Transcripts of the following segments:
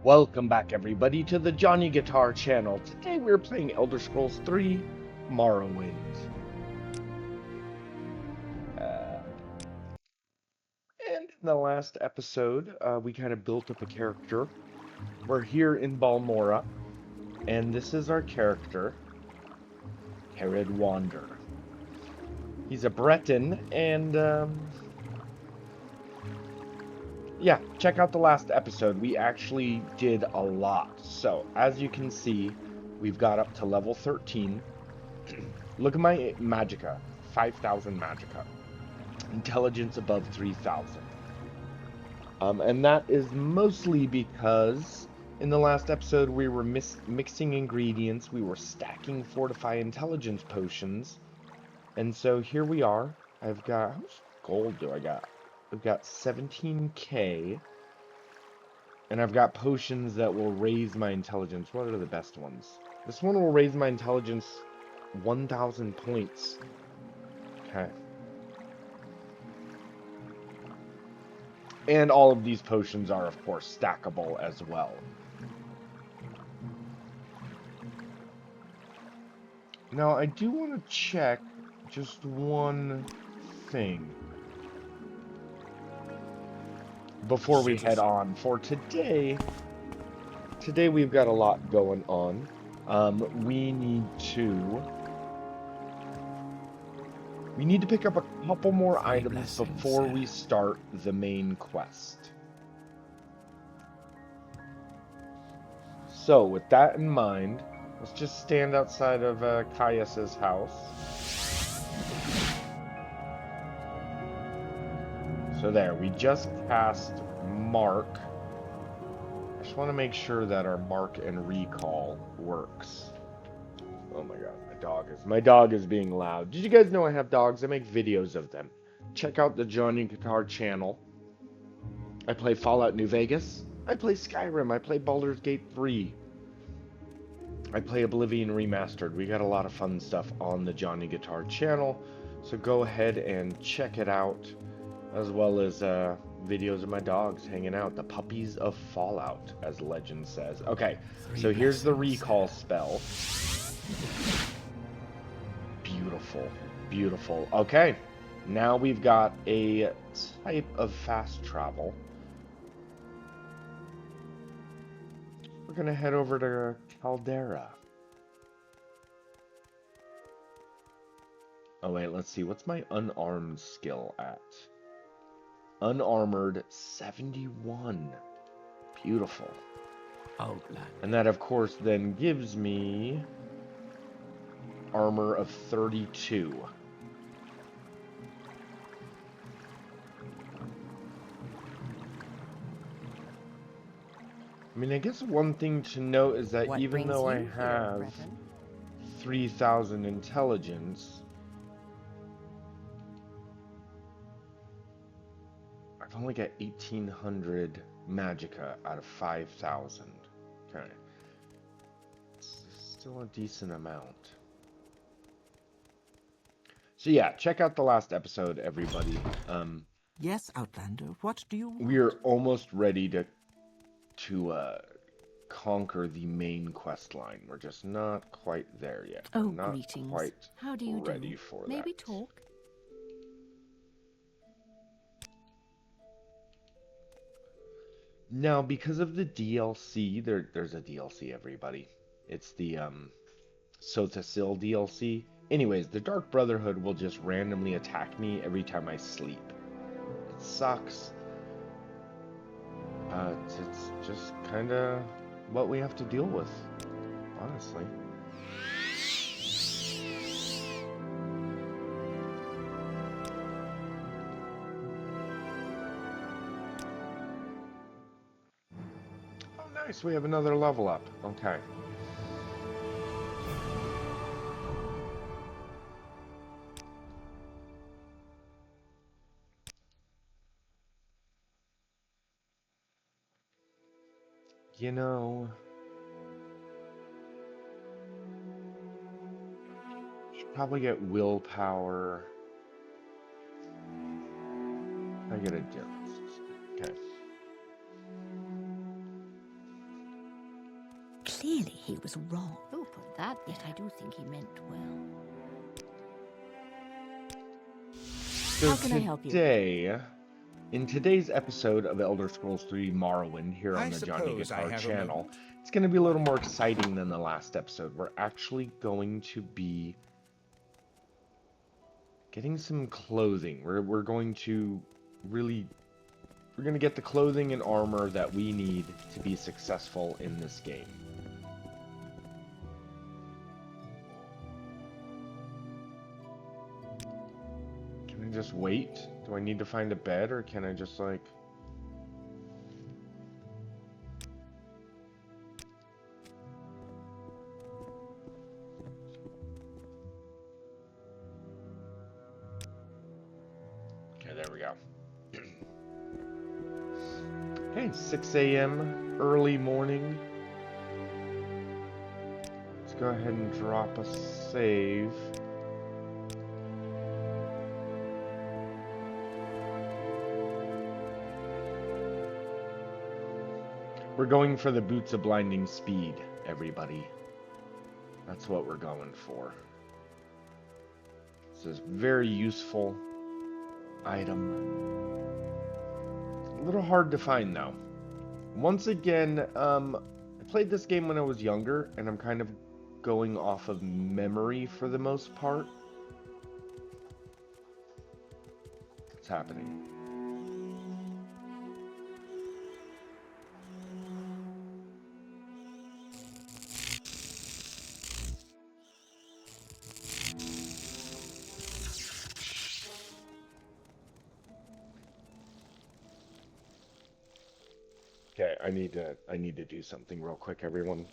Welcome back everybody to the Johnny Guitar channel. Today we're playing Elder Scrolls 3 Morrowind. And in the last episode, we kind of built up a character. We're here in Balmora, and this is our character, Herod Wander. He's a Breton, and yeah, check out the last episode. We actually did a lot. So, as you can see, we've got up to level 13. Look at my magicka. 5,000 magicka. Intelligence above 3,000. And that is mostly because in the last episode we were mixing ingredients. We were stacking fortify intelligence potions. And so here we are. I've got... how much gold do I got? I've got 17k. And I've got potions that will raise my intelligence. What are the best ones? This one will raise my intelligence 1,000 points. Okay. And all of these potions are, of course, stackable as well. Now, I do want to check just one thing before we head on for today. Today we've got a lot going on. We need to pick up a couple more items before we start the main quest. So, with that in mind, let's just stand outside of Caius's house. So there, we just cast Mark. I just want to make sure that our Mark and Recall works. Oh my god, my dog is being loud. Did you guys know I have dogs? I make videos of them. Check out the Johnny Guitar channel. I play Fallout New Vegas. I play Skyrim. I play Baldur's Gate 3. I play Oblivion Remastered. We got a lot of fun stuff on the Johnny Guitar channel. So go ahead and check it out. As well as videos of my dogs hanging out. The puppies of Fallout, as legend says. Okay, so here's the recall spell. Beautiful, beautiful. Okay, now we've got a type of fast travel. We're gonna head over to Caldera. Oh wait, let's see. What's my unarmed skill at? Unarmored 71. Beautiful. And that, of course, then gives me armor of 32. I mean, I guess one thing to note is that even though I have 3,000 intelligence, I've only got 1,800 magicka out of 5,000. Okay. It's still a decent amount. So yeah, check out the last episode, everybody. Yes, Outlander, what do you want? We're almost ready to conquer the main quest line. We're just not quite there yet. Oh, not greetings. Quite How do you ready do? for Maybe that. talk. Now, because of the DLC, there's a DLC, everybody. It's the Sotasil DLC. Anyways, the Dark Brotherhood will just randomly attack me every time I sleep. It sucks. It's just kind of what we have to deal with, honestly. Oh, nice. We have another level up. Okay. You know, should probably get willpower. I get a difference. Okay. Clearly he was wrong. Oh, put that, yet I do think he meant well. So How can I help you? in today's episode of Elder Scrolls 3 Morrowind here on the Johnny Guitar channel, it's going to be a little more exciting than the last episode. We're actually going to be getting some clothing. We're going to get the clothing and armor that we need to be successful in this game. Can I just wait? Do I need to find a bed, or can I just, like... Okay, there we go. Okay, 6 a.m. early morning. Let's go ahead and drop a save. We're going for the Boots of Blinding Speed, everybody. That's what we're going for. This is a very useful item. A little hard to find, though. Once again, I played this game when I was younger, and I'm kind of going off of memory for the most part. What's happening? Okay, I need to do something real quick, everyone.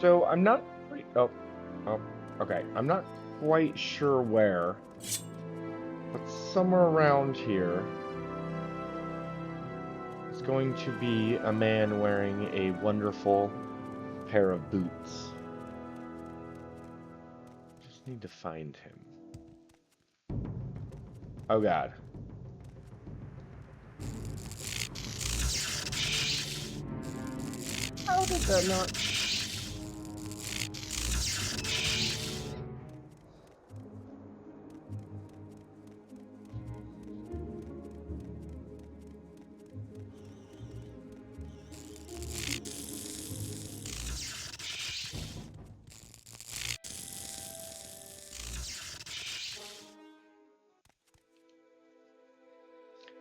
So I'm not quite, okay. I'm not quite sure where, but somewhere around here is going to be a man wearing a wonderful pair of boots. Just need to find him. Oh God. How did that not...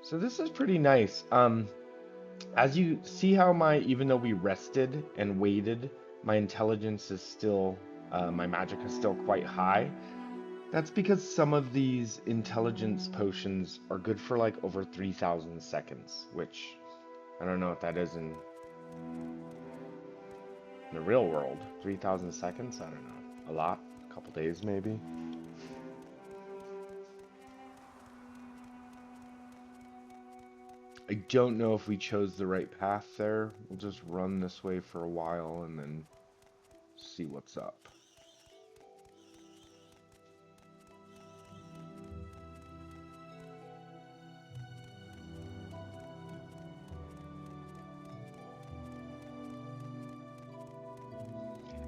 So this is pretty nice. As you see how even though we rested and waited, my intelligence is still, my magic is still quite high. That's because some of these intelligence potions are good for like over 3,000 seconds, which I don't know what that is in the real world. 3,000 seconds? I don't know. A lot? A couple days maybe? I don't know if we chose the right path there. We'll just run this way for a while and then see what's up.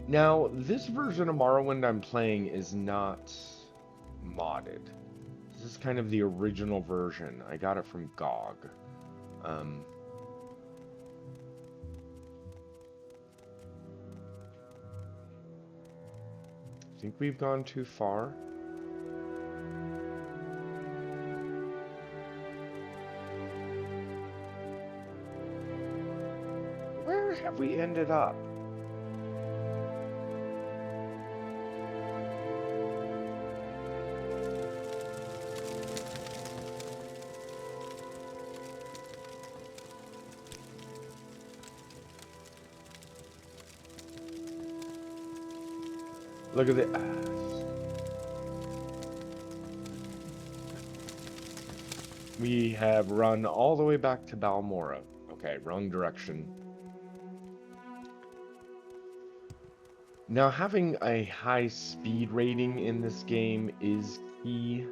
Now, this version of Morrowind I'm playing is not modded. This is kind of the original version. I got it from GOG. I think we've gone too far. Where have we ended up? Look at the... We have run all the way back to Balmora. Okay, wrong direction. Now, having a high speed rating in this game is key.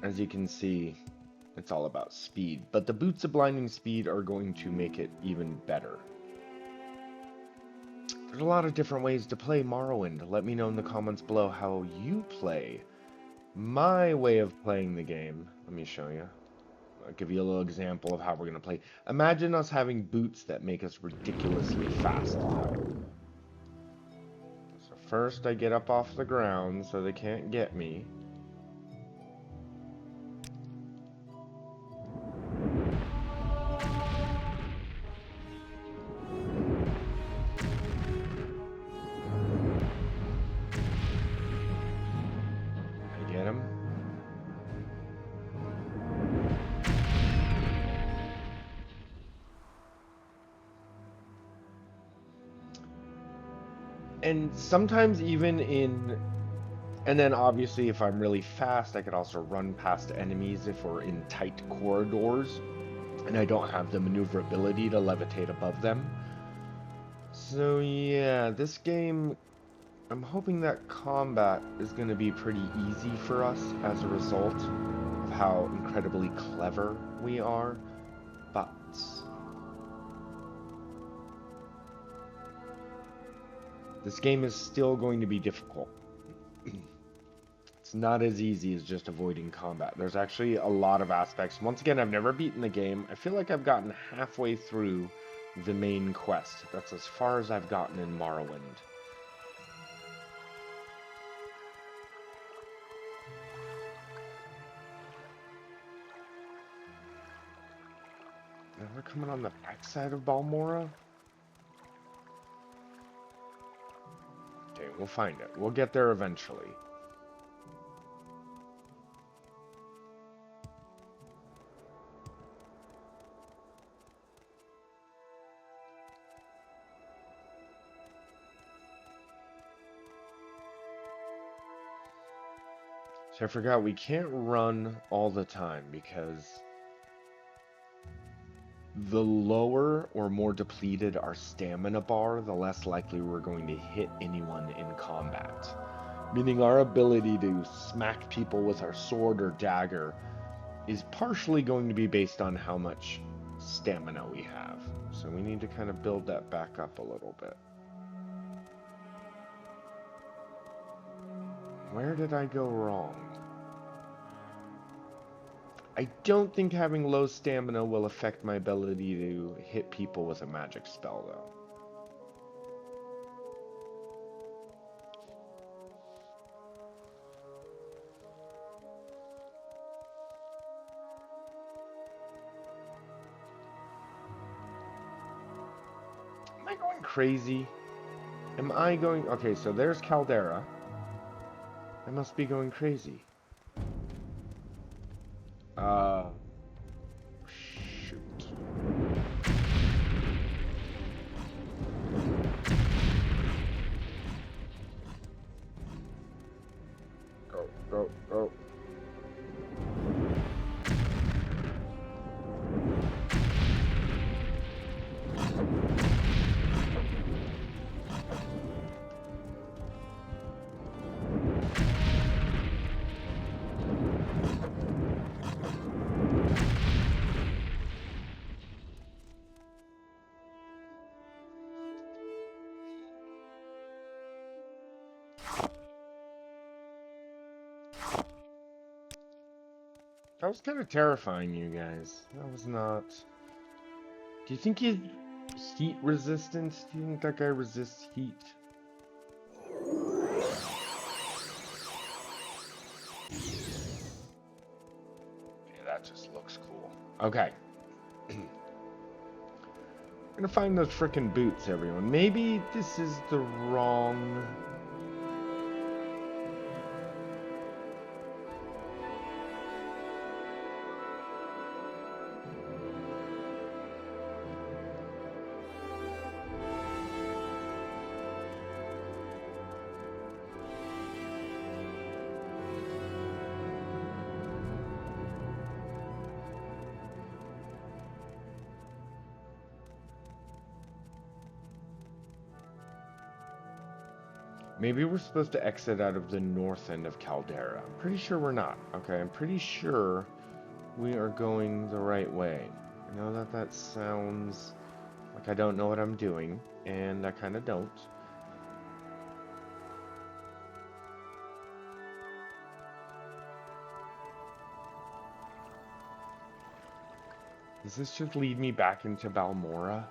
As you can see, it's all about speed, but the Boots of Blinding Speed are going to make it even better. There's a lot of different ways to play Morrowind. Let me know in the comments below how you play. My way of playing the game, let me show you. I'll give you a little example of how we're going to play. Imagine us having boots that make us ridiculously fast. So first I get up off the ground so they can't get me. I get him. And sometimes even in, and then obviously if I'm really fast, I could also run past enemies if we're in tight corridors and I don't have the maneuverability to levitate above them. So yeah, this game, I'm hoping that combat is going to be pretty easy for us as a result of how incredibly clever we are, but this game is still going to be difficult. It's not as easy as just avoiding combat. There's actually a lot of aspects. Once again, I've never beaten the game. I feel like I've gotten halfway through the main quest. That's as far as I've gotten in Morrowind. Now we're coming on the backside of Balmora? Okay, we'll find it. We'll get there eventually. So I forgot, we can't run all the time because the lower or more depleted our stamina bar, the less likely we're going to hit anyone in combat. Meaning our ability to smack people with our sword or dagger is partially going to be based on how much stamina we have. So we need to kind of build that back up a little bit. Where did I go wrong? I don't think having low stamina will affect my ability to hit people with a magic spell, though. Am I going crazy? Am I going... Okay, so there's Caldera. I must be going crazy. Shoot. Go, go, go. That was kind of terrifying, you guys. That was not... Do you think he's heat resistant? Do you think that guy resists heat? Yeah, that just looks cool. Okay. We're gonna find those frickin' boots, everyone. Maybe this is the wrong... Maybe we're supposed to exit out of the north end of Caldera. I'm pretty sure we're not. Okay, I'm pretty sure we are going the right way. I know that that sounds like I don't know what I'm doing, and I kind of don't. Does this just lead me back into Balmora?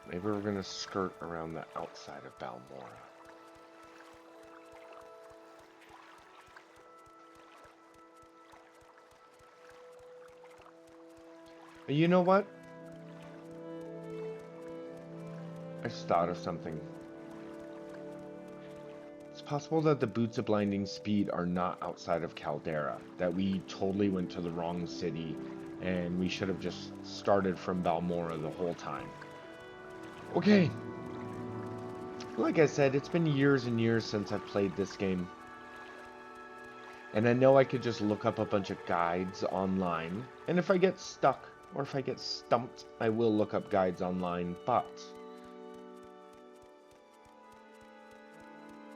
Maybe we're gonna skirt around the outside of Balmora. You know what? I just thought of something. It's possible that the Boots of Blinding Speed are not outside of Caldera, that we totally went to the wrong city, and we should have just started from Balmora the whole time. Okay. Like I said, it's been years and years since I've played this game. And I know I could just look up a bunch of guides online, and if I get stuck, or if I get stumped, I will look up guides online, but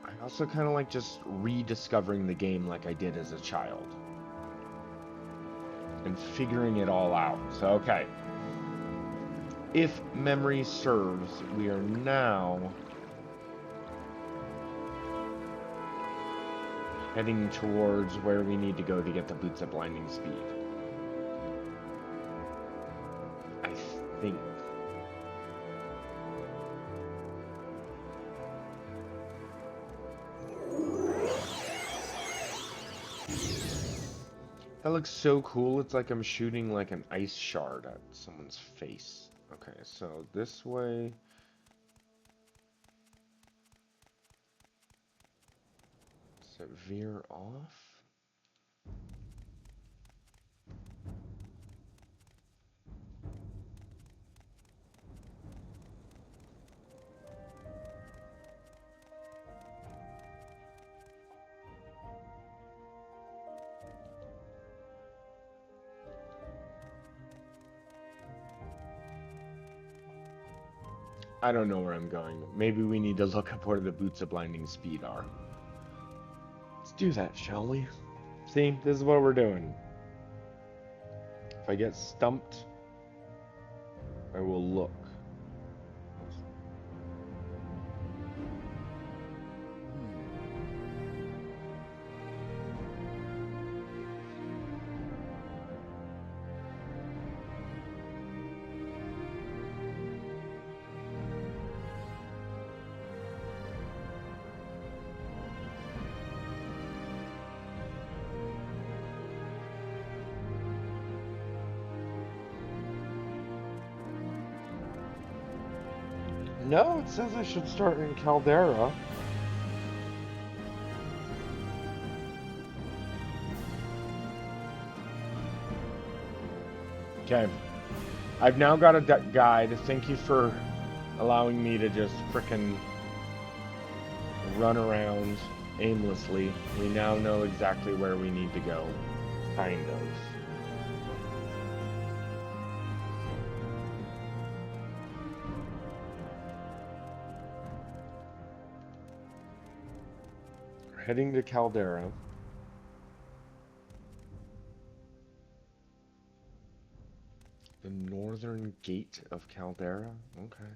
I also kind of like just rediscovering the game like I did as a child. And figuring it all out. So, okay. If memory serves, we are now heading towards where we need to go to get the Boots of Blinding Speed. I think. That looks so cool. It's like I'm shooting like an ice shard at someone's face. Okay, so this way. Does it veer off? I don't know where I'm going. Maybe we need to look up where the Boots of Blinding Speed are. Let's do that, shall we? See, this is what we're doing. If I get stumped, I will look. No, it says I should start in Caldera. Okay. I've now got a guide. Thank you for allowing me to just frickin' run around aimlessly. We now know exactly where we need to go. Kind of. Heading to Caldera. The northern gate of Caldera? Okay.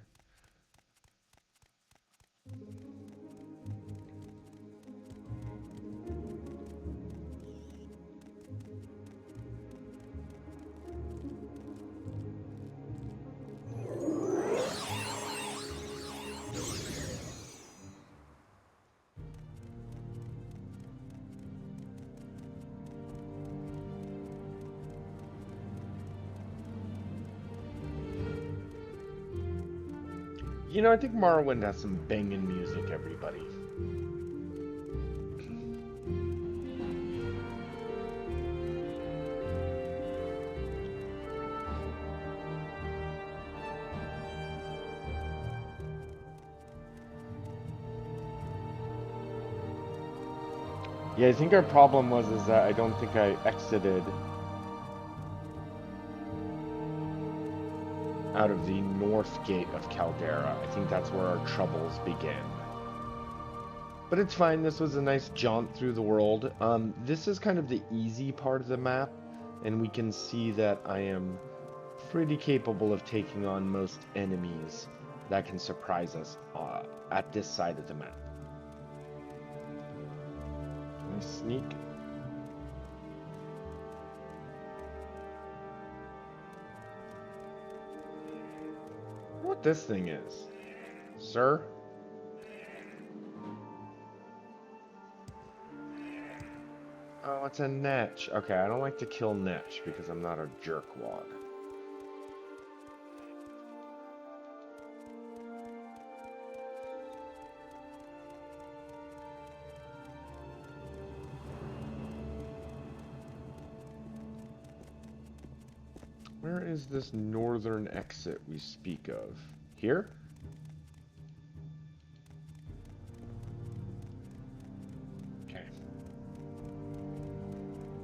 You know, I think Morrowind has some banging music, everybody. Yeah, I think our problem was that I don't think I exited out of the north gate of Caldera. I think that's where our troubles begin. But it's fine. This was a nice jaunt through the world. This is kind of the easy part of the map, and we can see that I am pretty capable of taking on most enemies that can surprise us at this side of the map. Can I sneak? What this thing is, sir? Oh, it's a netch. Okay, I don't like to kill netch because I'm not a jerkwad. Where is this northern exit we speak of? Here? Okay.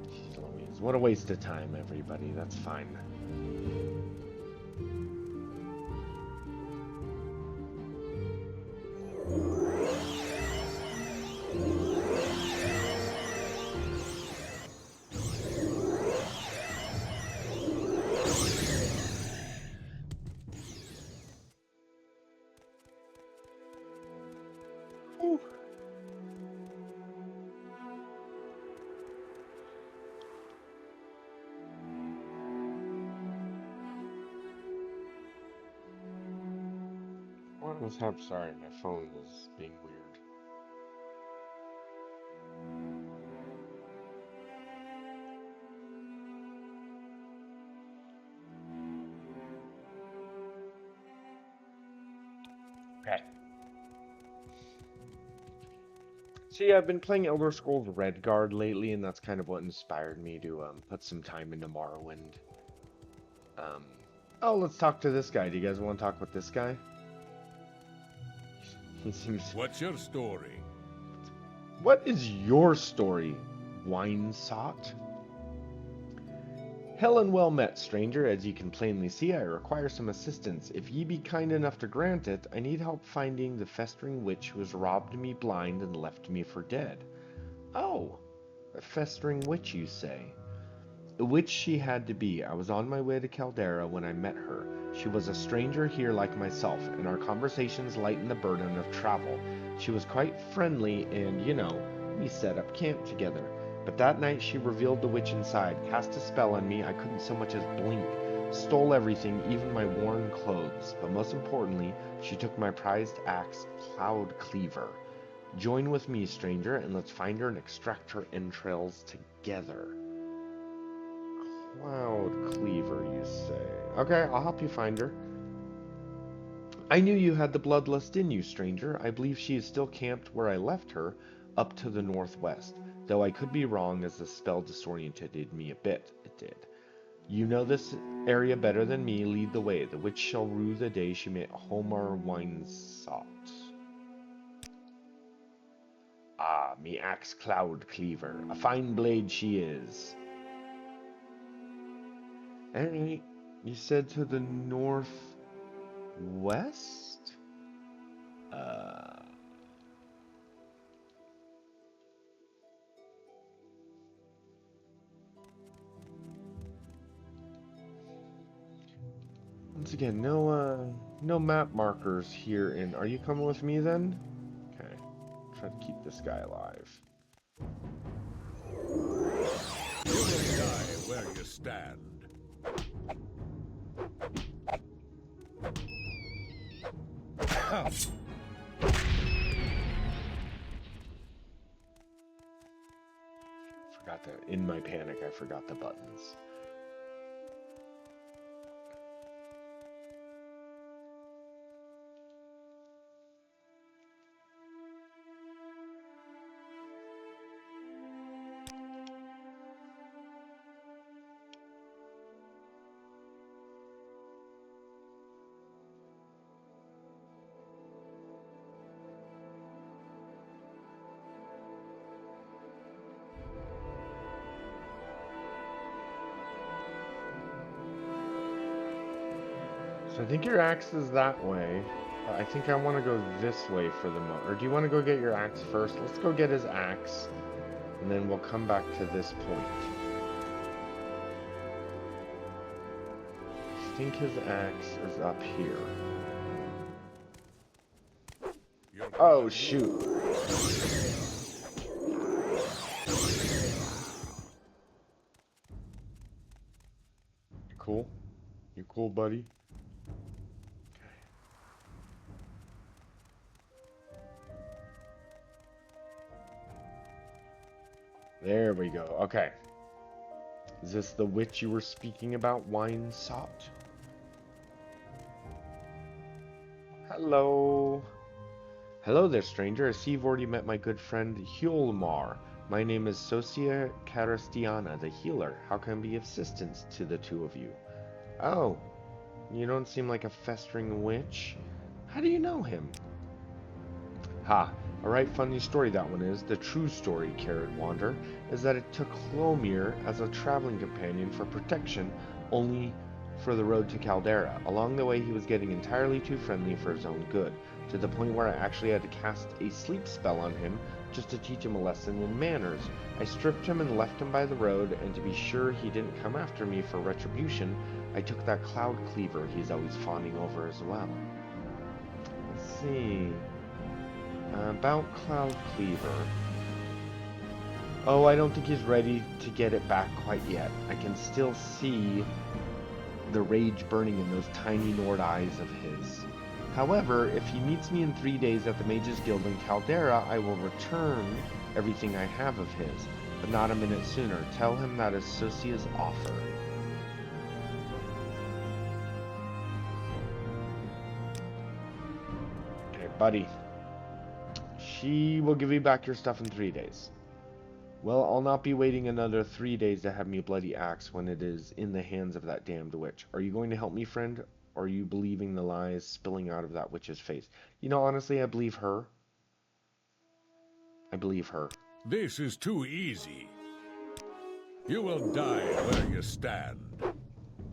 Jeez Louise, what a waste of time, everybody. That's fine. Whew. What was happening? Sorry, my phone is being weird. Okay. See, I've been playing Elder Scrolls Redguard lately, and that's kind of what inspired me to put some time into Morrowind. Oh, let's talk to this guy. Do you guys want to talk with this guy? He seems... What's your story? What is your story, wine sot? Hail and well met, stranger. As ye can plainly see, I require some assistance. If ye be kind enough to grant it, I need help finding the festering witch who has robbed me blind and left me for dead. Oh, a festering witch, you say? The witch she had to be. I was on my way to Caldera when I met her. She was a stranger here like myself, and our conversations lightened the burden of travel. She was quite friendly, and, you know, we set up camp together. But that night she revealed the witch inside, cast a spell on me I couldn't so much as blink, stole everything, even my worn clothes. But most importantly, she took my prized axe, Cloud Cleaver. Join with me, stranger, and let's find her and extract her entrails together. Cloud Cleaver, you say? Okay, I'll help you find her. I knew you had the bloodlust in you, stranger. I believe she is still camped where I left her, up to the northwest. Though I could be wrong, as the spell disoriented me a bit. It did. You know this area better than me. Lead the way. The witch shall rue the day she met Homar Winesot. Ah, me axe Cloud Cleaver. A fine blade she is. Alright, you said to the northwest? Once again, no map markers here in... Are you coming with me then? Okay. Try to keep this guy alive. You will die where you stand. Forgot that. In my panic, I forgot the buttons. So I think your axe is that way. I think I want to go this way for the moment. Or do you want to go get your axe first? Let's go get his axe, and then we'll come back to this point. I think his axe is up here. Oh, shoot. You cool? You cool, buddy? There we go. Okay. Is this the witch you were speaking about, wine sought? Hello. Hello there, stranger. I see you've already met my good friend Hjolmar. My name is Socia Caristiana, the healer. How can I be of assistance to the two of you? Oh, you don't seem like a festering witch. How do you know him? Ha, a right funny story that one is. The true story, Carrot Wander, is that it took Hlomir as a traveling companion for protection only for the road to Caldera. Along the way, he was getting entirely too friendly for his own good, to the point where I actually had to cast a sleep spell on him just to teach him a lesson in manners. I stripped him and left him by the road, and to be sure he didn't come after me for retribution, I took that cloud cleaver he's always fawning over as well. Let's see. About Cloud Cleaver. Oh, I don't think he's ready to get it back quite yet. I can still see the rage burning in those tiny Nord eyes of his. However, if he meets me in 3 days at the Mages Guild in Caldera, I will return everything I have of his, but not a minute sooner. Tell him that is Socia's offer. Okay, buddy. She will give you back your stuff in 3 days. Well, I'll not be waiting another 3 days to have me bloody axe when it is in the hands of that damned witch. Are you going to help me, friend? Or are you believing the lies spilling out of that witch's face? You know, honestly, I believe her. I believe her. This is too easy. You will die where you stand.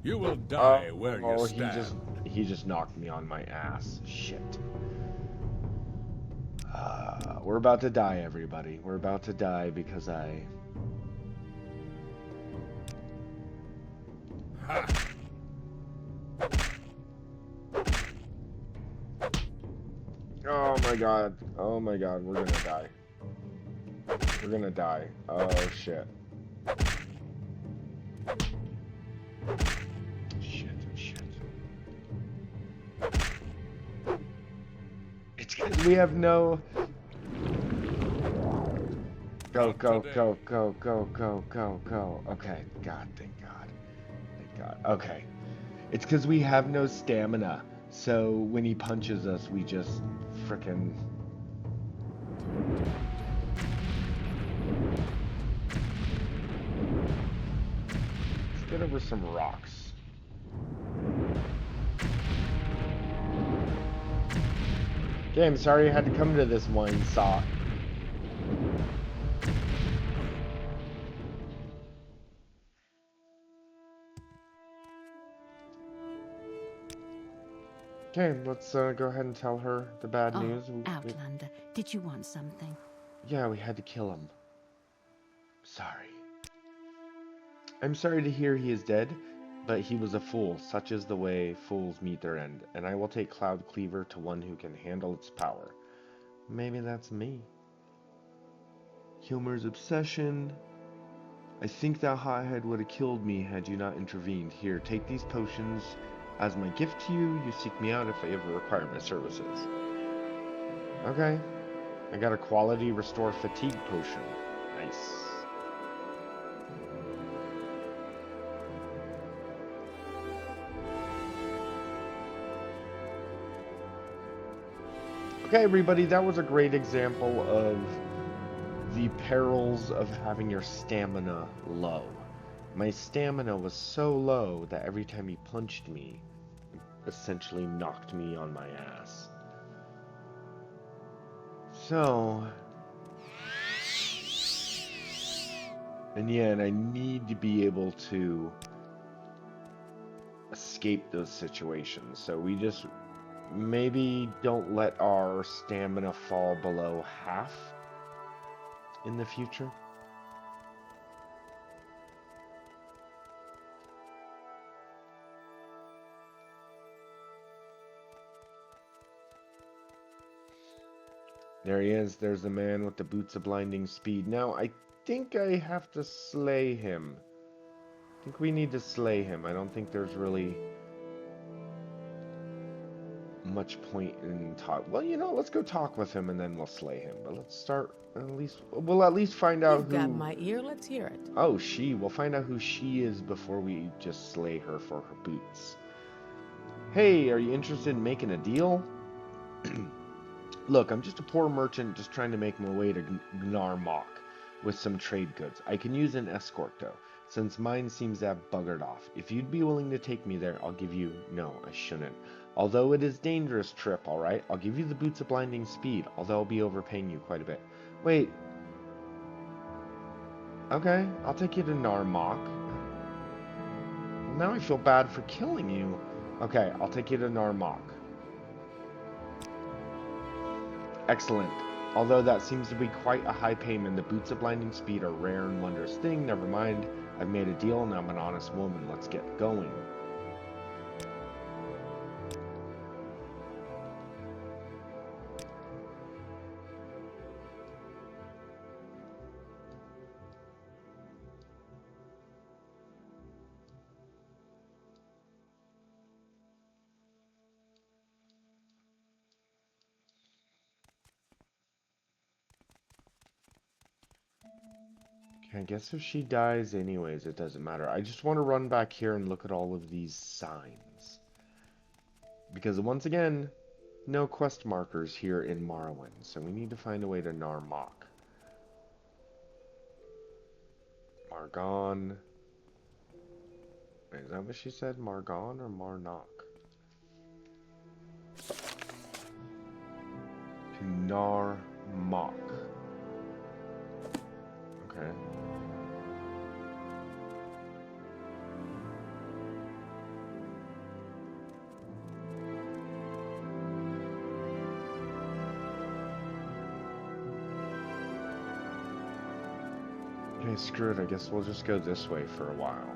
You will die where you stand. He just knocked me on my ass. Shit. We're about to die, everybody. We're about to die because I... Ha! Oh my god. Oh my god, we're gonna die. We're gonna die. Oh shit. Shit. It's because we have no... Go. Okay, God, thank God. Okay. It's because we have no stamina. So when he punches us, we just frickin'... Let's get over some rocks. Okay, I'm sorry I had to come to this wine sock. Okay, let's go ahead and tell her the bad news. Outlander, did you want something? Yeah, we had to kill him. Sorry. I'm sorry to hear he is dead, but he was a fool. Such is the way fools meet their end, and I will take Cloud Cleaver to one who can handle its power. Maybe that's me. Hilmer's obsession. I think that hothead would have killed me had you not intervened. Here, take these potions. As my gift to you, you seek me out if I ever require my services. Okay. I got a quality restore fatigue potion. Nice. Okay, everybody, that was a great example of the perils of having your stamina low. My stamina was so low that every time he punched me, it essentially knocked me on my ass. So... and yeah, and I need to be able to escape those situations. So we just maybe don't let our stamina fall below half in the future. There he is. There's the man with the boots of blinding speed. Now, I think I have to slay him. I think we need to slay him. I don't think there's really much point in talk. Well, you know, let's go talk with him and then we'll slay him. But let's start we'll at least find out who. You've got my ear. Let's hear it. Oh, we'll find out who she is before we just slay her for her boots. Hey, are you interested in making a deal? Look, I'm just a poor merchant just trying to make my way to Gnarmok with some trade goods. I can use an escort, though, since mine seems to have buggered off. If you'd be willing to take me there, I'll give you... No, I shouldn't. Although it is a dangerous trip, alright? I'll give you the boots of blinding speed, although I'll be overpaying you quite a bit. Wait. Okay, I'll take you to Gnarmok. Well, now I feel bad for killing you. Okay, I'll take you to Gnarmok. Excellent. Although that seems to be quite a high payment, the boots of blinding speed are a rare and wondrous thing. Never mind. I've made a deal and I'm an honest woman. Let's get going. I guess if she dies anyways, it doesn't matter. I just want to run back here and look at all of these signs. Because once again, no quest markers here in Morrowind. So we need to find a way to Gnarmok. Margon. Wait, is that what she said? Margon or Marnock? To Gnarmok. Okay. Okay, screw it. I guess we'll just go this way for a while.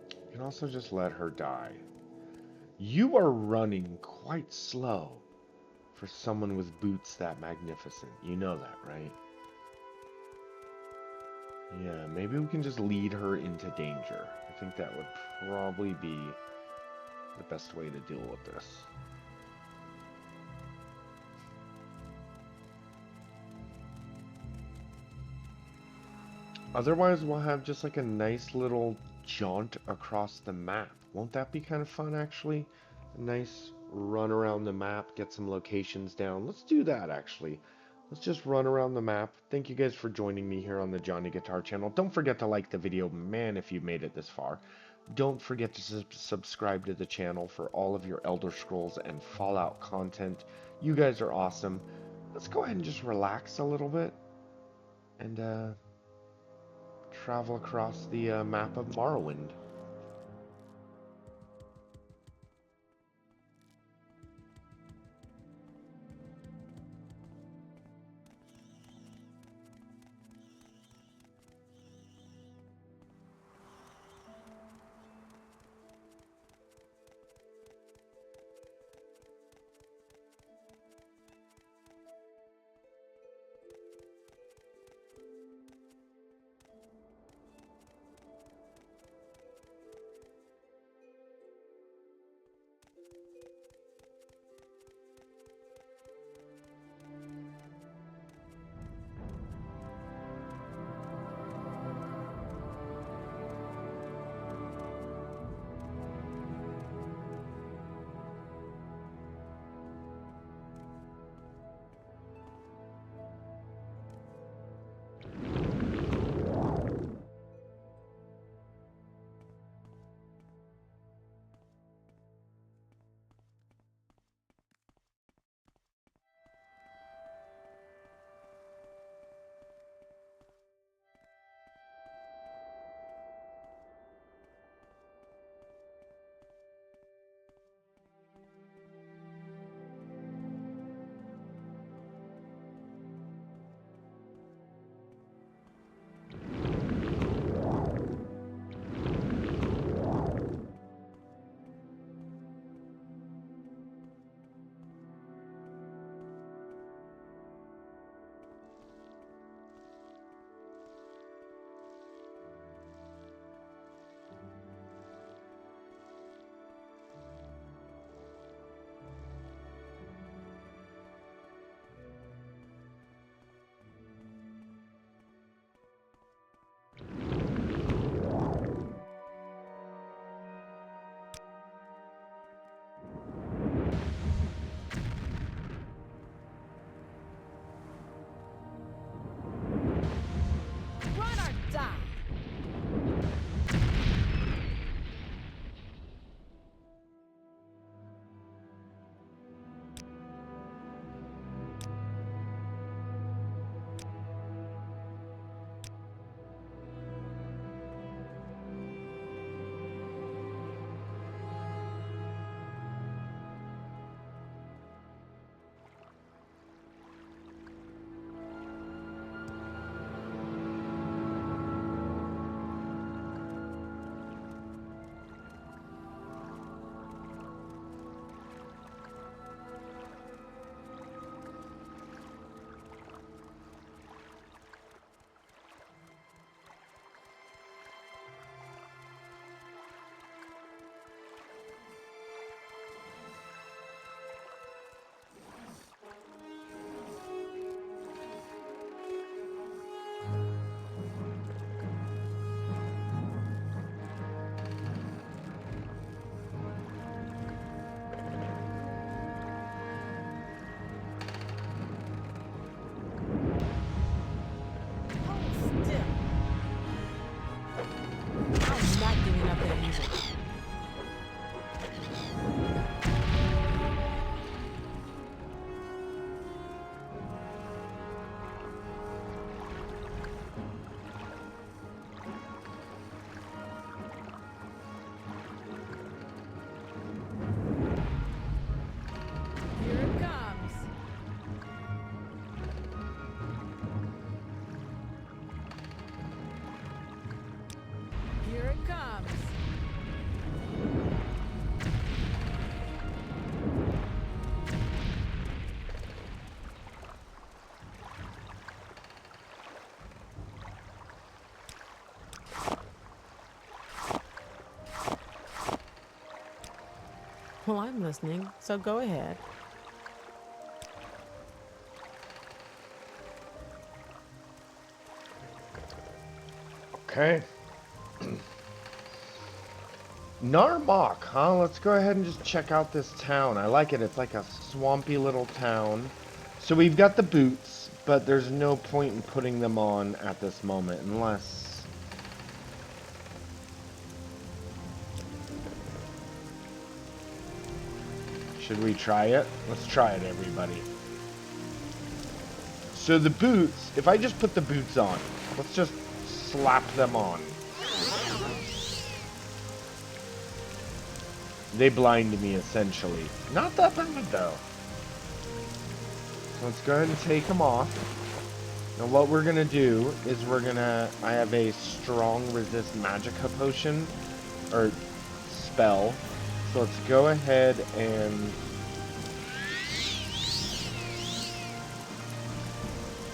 You can also just let her die. You are running quite slow for someone with boots that magnificent. You know that, right? Yeah, maybe we can just lead her into danger. I think that would probably be the best way to deal with this. Otherwise, we'll have just like a nice little jaunt across the map. Won't that be kind of fun, actually? A nice run around the map, get some locations down. Let's do that, actually. Let's just run around the map. Thank you guys for joining me here on the Johnny Guitar channel. Don't forget to like the video, man, if you've made it this far. Don't forget to subscribe to the channel for all of your Elder Scrolls and Fallout content. You guys are awesome. Let's go ahead and just relax a little bit and travel across the map of Morrowind. Well, I'm listening, so go ahead. Okay. Narmok, huh? Let's go ahead and just check out this town. I like it. It's like a swampy little town. So we've got the boots, but there's no point in putting them on at this moment unless... Should we try it? Let's try it, everybody. So the boots, if I just put the boots on, let's just slap them on. They blind me, essentially. Not that bad, though. So let's go ahead and take them off. Now what we're going to do is I have a strong resist magicka potion, or spell. So let's go ahead and...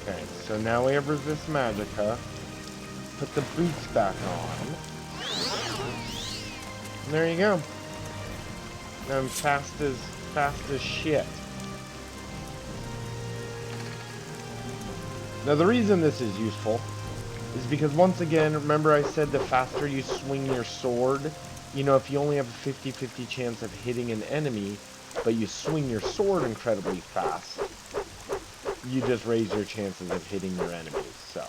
Okay, so now we have resist magicka. Put the boots back on. And there you go. Now I'm fast as shit. Now the reason this is useful is because once again, remember I said the faster you swing your sword, you know, if you only have a 50-50 chance of hitting an enemy, but you swing your sword incredibly fast, you just raise your chances of hitting your enemies, so.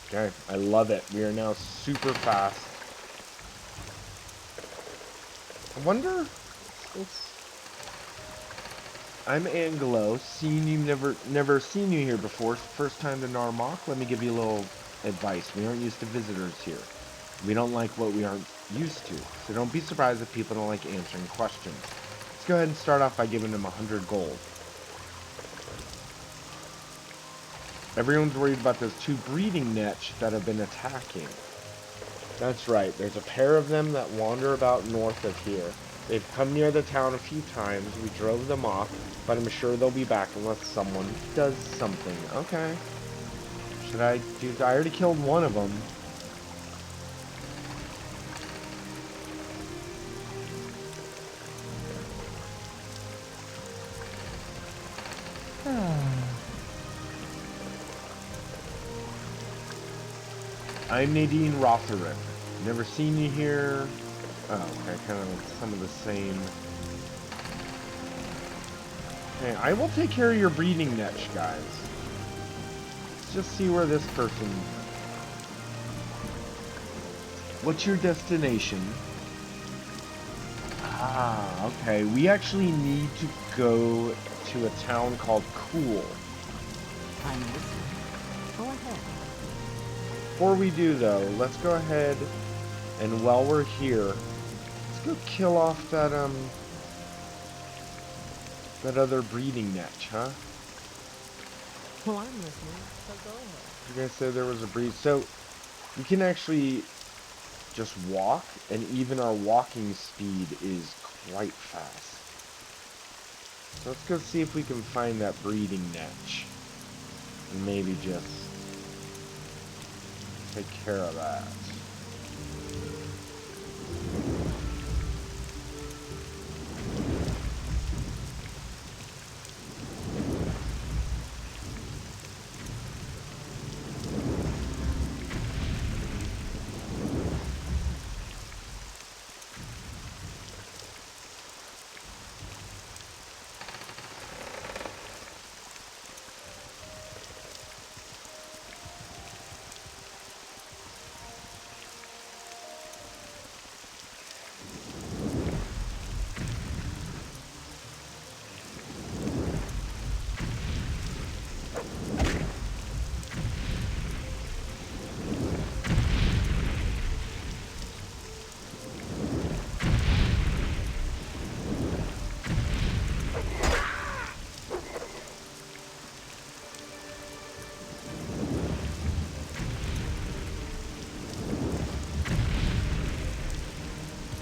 Okay, I love it. We are now super fast. I wonder... I'm Anglo, never seen you here before. First time to Narmok. Let me give you a little advice. We aren't used to visitors here. We don't like what we aren't used to. So don't be surprised if people don't like answering questions. Let's go ahead and start off by giving them 100 gold. Everyone's worried about those 2 breeding netch that have been attacking. That's right. There's a pair of them that wander about north of here. They've come near the town a few times. We drove them off, but I'm sure they'll be back unless someone does something. Okay. Should I do... I already killed one of them. I'm Nadine Rotherin. Never seen you here. Oh, okay, kind of some of the same. Okay, I will take care of your breeding netch, guys. Let's just see where this person... What's your destination? Ah, okay. We actually need to go to a town called Cool. I'm listening. Go ahead. Before we do, though, let's go ahead and while we're here, let's go kill off that, that other breeding netch, huh? Well, I'm listening, so go ahead. You guys said there was a breed. So, we can actually just walk, and even our walking speed is quite fast. So let's go see if we can find that breeding netch. And maybe just take care of that.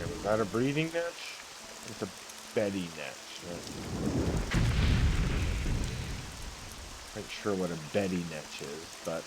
Is that a breeding netch? It's a Betty netch. Not quite sure what a Betty netch is, but...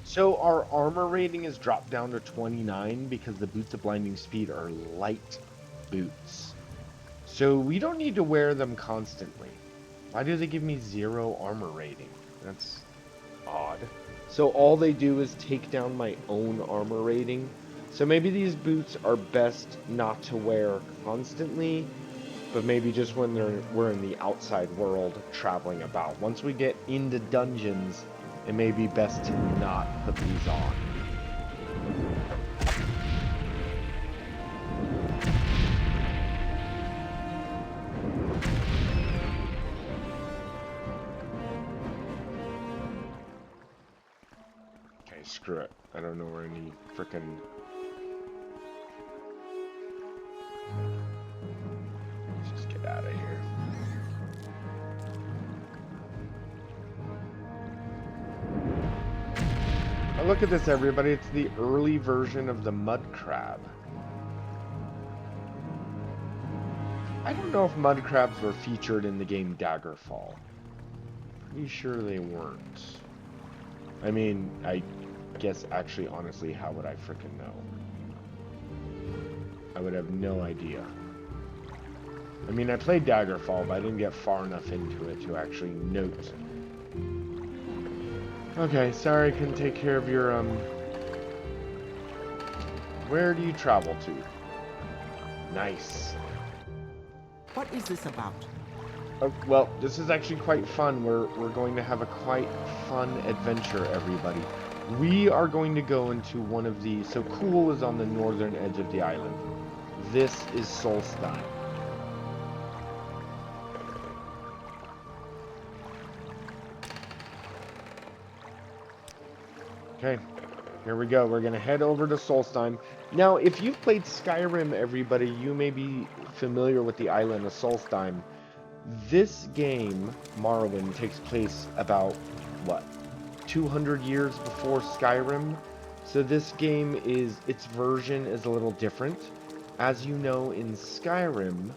So our armor rating is dropped down to 29 because the boots of blinding speed are light boots. So we don't need to wear them constantly. Why do they give me 0 armor rating? That's odd. So all they do is take down my own armor rating. So maybe these boots are best not to wear constantly, but maybe just when we're in the outside world traveling about. Once we get into dungeons, it may be best to not put these on. Okay, screw it. I don't know where any frickin'... Let's just get out of here. Now look at this, everybody. It's the early version of the mud crab. I don't know if mud crabs were featured in the game Daggerfall. Pretty sure they weren't. I mean, I guess actually, honestly, how would I frickin' know? I would have no idea. I mean, I played Daggerfall, but I didn't get far enough into it to actually note. Okay, sorry I couldn't take care of your, Where do you travel to? Nice. What is this about? Oh, well, this is actually quite fun. We're going to have a quite fun adventure, everybody. We are going to go into one of the... So Kuhl is on the northern edge of the island. This is Solstein. Okay, here we go. We're going to head over to Solstein. Now, if you've played Skyrim, everybody, you may be familiar with the island of Solstein. This game, Morrowind, takes place about, what, 200 years before Skyrim? So this game is, its version is a little different. As you know, in Skyrim,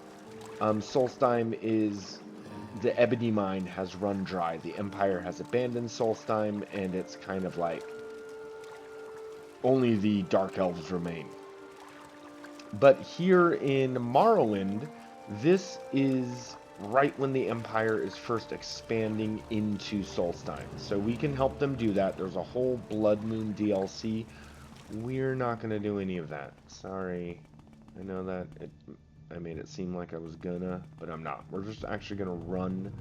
Solstheim is, the ebony mine has run dry. The Empire has abandoned Solstheim, and it's kind of like, only the Dark Elves remain. But here in Morrowind, this is right when the Empire is first expanding into Solstheim. So we can help them do that. There's a whole Blood Moon DLC. We're not going to do any of that. Sorry. I know that I made it seem like I was gonna, but I'm not. We're just actually going to run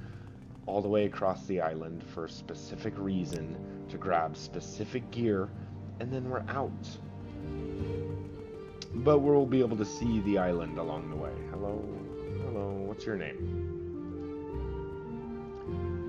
all the way across the island for a specific reason, to grab specific gear, and then we're out. But we'll be able to see the island along the way. Hello? Hello, what's your name?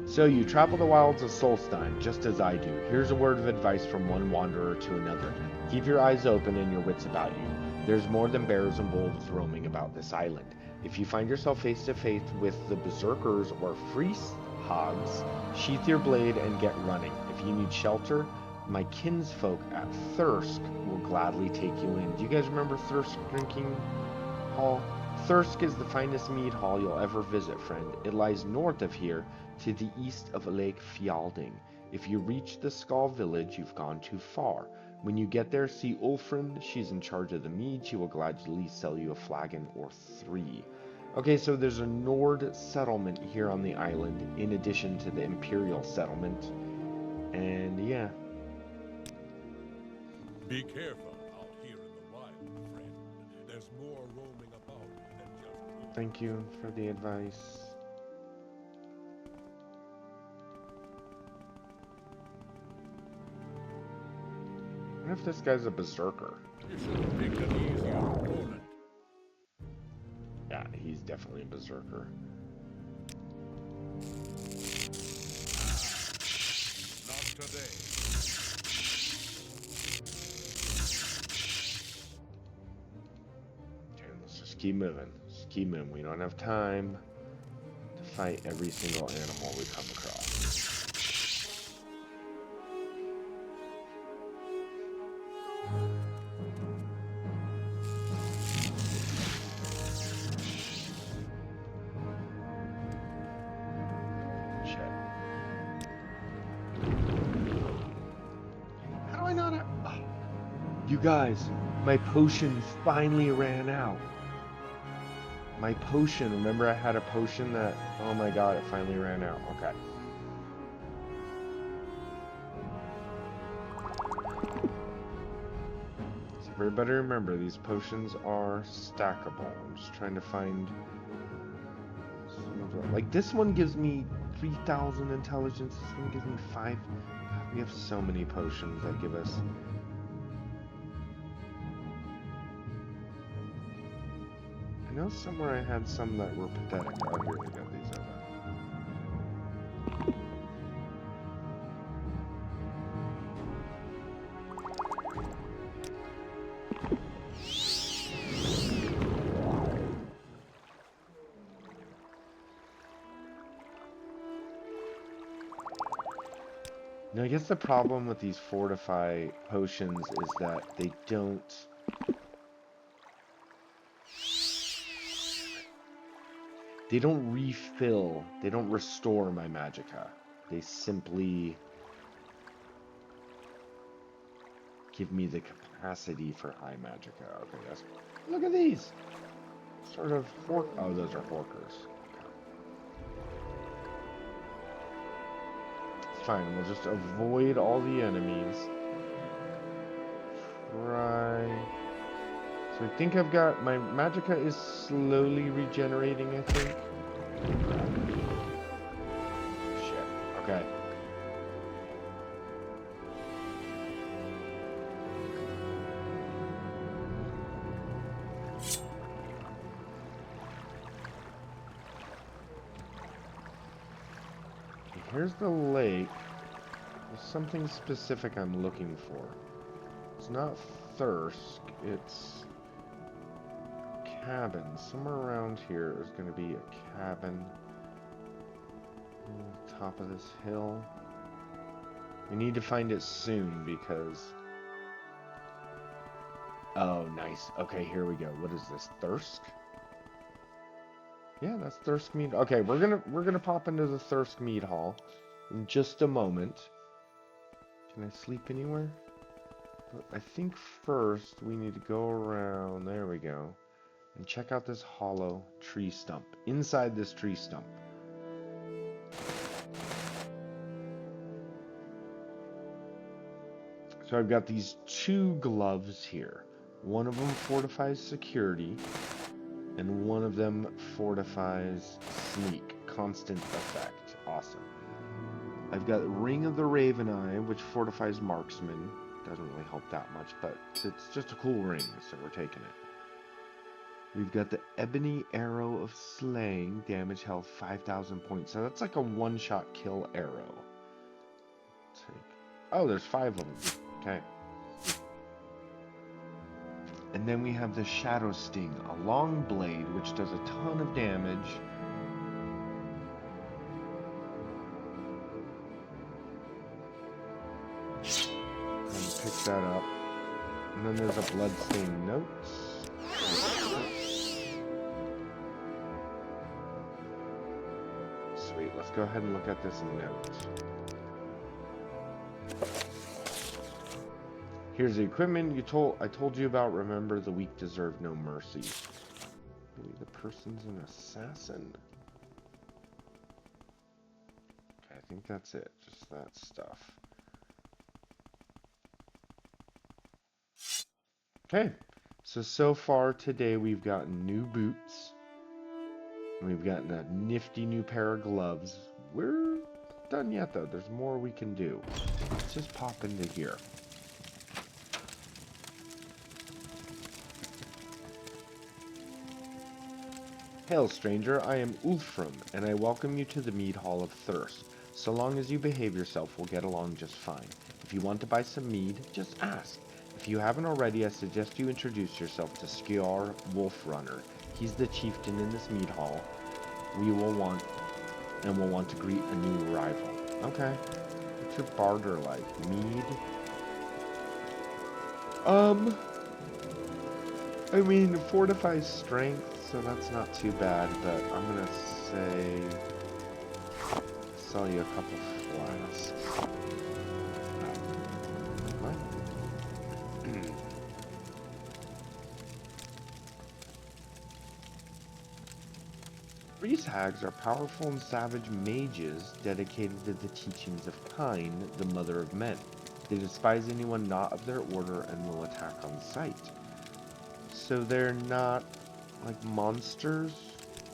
So you travel the wilds of Solstheim, just as I do. Here's a word of advice from one wanderer to another. Keep your eyes open and your wits about you. There's more than bears and wolves roaming about this island. If you find yourself face to face with the berserkers or Friesthags, sheath your blade and get running. If you need shelter, my kinsfolk at Thirsk will gladly take you in. Do you guys remember Thirsk Drinking Hall? Thirsk is the finest mead hall you'll ever visit, friend. It lies north of here, to the east of Lake Fjalding. If you reach the Skull village, you've gone too far. When you get there, see Ulfrind. She's in charge of the mead. She will gladly sell you a flagon or 3. Okay, so there's a Nord settlement here on the island, in addition to the Imperial settlement. And yeah. Be careful out here in the wild, friend. There's more roaming about than just... Thank you for the advice. What if this guy's a berserker? You should have picked an easier opponent. Yeah, he's definitely a berserker. Not today. Okay, let's just keep moving. Just keep moving. We don't have time to fight every single animal we come across. You guys, my potion finally ran out. My potion, remember I had a potion that, oh my god, it finally ran out. Okay. So everybody remember, these potions are stackable. I'm just trying to find some of them. Like this one gives me 3,000 intelligence, this one gives me 5. God, we have so many potions that give us. I know somewhere I had some that were pathetic. Oh, here we go. These are them. Now, I guess the problem with these fortify potions is that they don't... They don't refill, they don't restore my magicka. They simply give me the capacity for high magicka. Okay, that's... Look at these! Sort of fork... Oh, those are forkers. Okay. It's fine, we'll just avoid all the enemies. Try... So I think I've got... My magicka is slowly regenerating, I think. Shit. Okay. Here's the lake. There's something specific I'm looking for. It's not thirst, it's... cabin. Somewhere around here is going to be a cabin on the top of this hill. We need to find it soon because... Oh, nice. Okay, here we go. What is this? Thirsk? Yeah, that's Thirsk Mead. Okay, we're gonna pop into the Thirsk Mead Hall in just a moment. Can I sleep anywhere? But I think first we need to go around. There we go. And check out this hollow tree stump. Inside this tree stump. So I've got these 2 gloves here. One of them fortifies security, and one of them fortifies sneak. Constant effect. Awesome. I've got Ring of the Raven Eye, which fortifies marksman. Doesn't really help that much, but it's just a cool ring, so we're taking it. We've got the Ebony Arrow of Slaying, damage health 5,000 points. So that's like a one-shot kill arrow. Oh, there's 5 of them. Okay. And then we have the Shadow Sting, a long blade, which does a ton of damage. And pick that up. And then there's a Bloodstained Notes. Sweet, let's go ahead and look at this note. Here's the equipment I told you about. Remember, the weak deserve no mercy. Maybe the person's an assassin. Okay, I think that's it. Just that stuff. Okay, so far today we've gotten new boots. And we've gotten a nifty new pair of gloves. We're not done yet though. There's more we can do. Let's just pop into here. Hail, stranger, I am Ulfram, and I welcome you to the Mead Hall of Thirst. So long as you behave yourself, we'll get along just fine. If you want to buy some mead, just ask. If you haven't already, I suggest you introduce yourself to Skjar Wolfrunner. He's the chieftain in this mead hall. We'll want to greet a new arrival. Okay. What's your barter like? Mead? I mean, fortifies strength, so that's not too bad, but I'm gonna say... sell you a couple flasks. What? Priest hags are powerful and savage mages dedicated to the teachings of Kine, the mother of men. They despise anyone not of their order and will attack on sight. So they're not like monsters?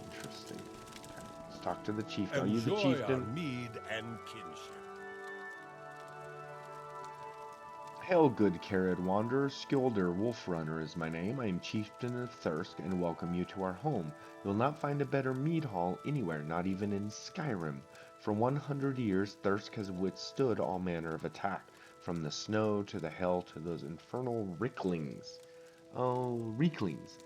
Interesting. Okay, let's talk to the chieftain. Are you the Enjoy chieftain? our mead and kinship. Hail, good Carrad Wanderer, Skilder Wolfrunner is my name. I am Chieftain of Thirsk and welcome you to our home. You'll not find a better mead hall anywhere, not even in Skyrim. For 100 years, Thirsk has withstood all manner of attack, from the snow to the hail to those infernal ricklings. Oh, reeklings.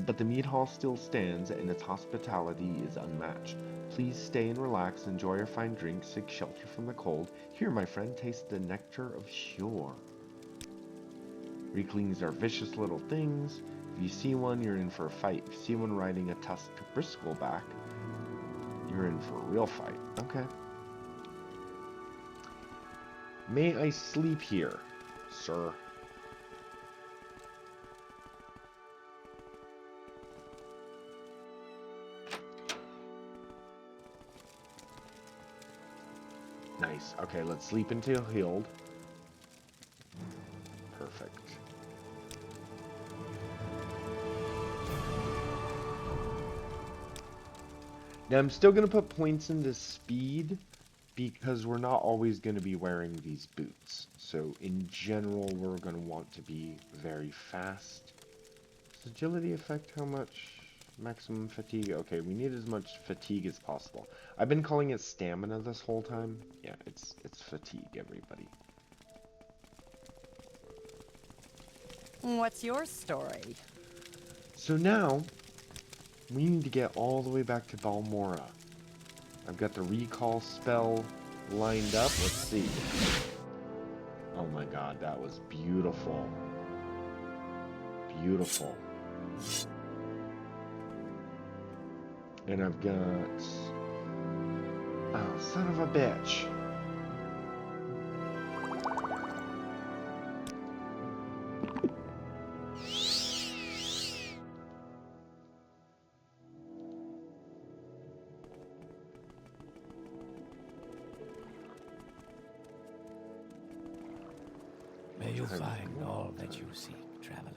But the mead hall still stands and its hospitality is unmatched. Please stay and relax, enjoy your fine drinks, seek shelter from the cold. Here, my friend, taste the nectar of Shore. Reeklings are vicious little things. If you see one, you're in for a fight. If you see one riding a tusked bristleback, you're in for a real fight. Okay. May I sleep here, sir? Nice. Okay, let's sleep until healed. Perfect. Now I'm still going to put points into speed because we're not always going to be wearing these boots. So in general, we're going to want to be very fast. Does agility affect how much? Maximum fatigue? Okay, we need as much fatigue as possible. I've been calling it stamina this whole time. Yeah, it's fatigue, everybody. What's your story? So now, we need to get all the way back to Balmora. I've got the recall spell lined up. Let's see. Oh my god, that was beautiful. Beautiful. And I've got... Oh, son of a bitch. May you find all that you seek, traveler.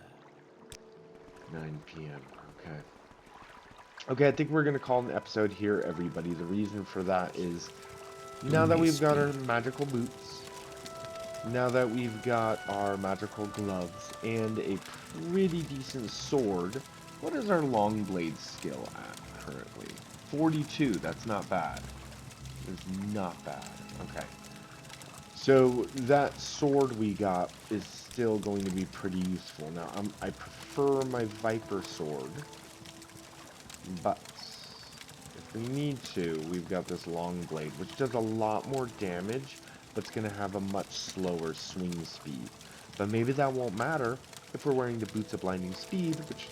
9 p.m. Okay. Okay, I think we're going to call an episode here, everybody. The reason for that is, now that we've got our magical boots, now that we've got our magical gloves, and a pretty decent sword, what is our long blade skill at currently? 42, that's not bad. It's not bad. Okay. So that sword we got is still going to be pretty useful. Now, I prefer my Viper sword, but if we need to, we've got this long blade, which does a lot more damage, but it's going to have a much slower swing speed. But maybe that won't matter if we're wearing the Boots of Blinding Speed, which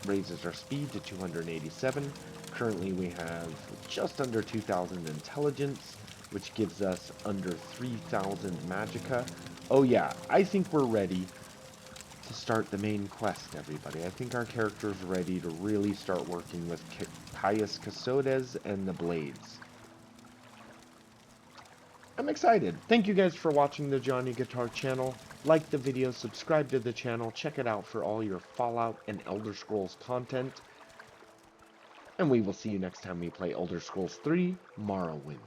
raises our speed to 287. Currently we have just under 2,000 intelligence, which gives us under 3,000 magicka. Oh yeah, I think we're ready to start the main quest, everybody. I think our character's ready to really start working with Caius Casodes and the Blades. I'm excited. Thank you guys for watching the Johnny Guitar channel. Like the video, subscribe to the channel, check it out for all your Fallout and Elder Scrolls content. And we will see you next time we play Elder Scrolls 3 Morrowind.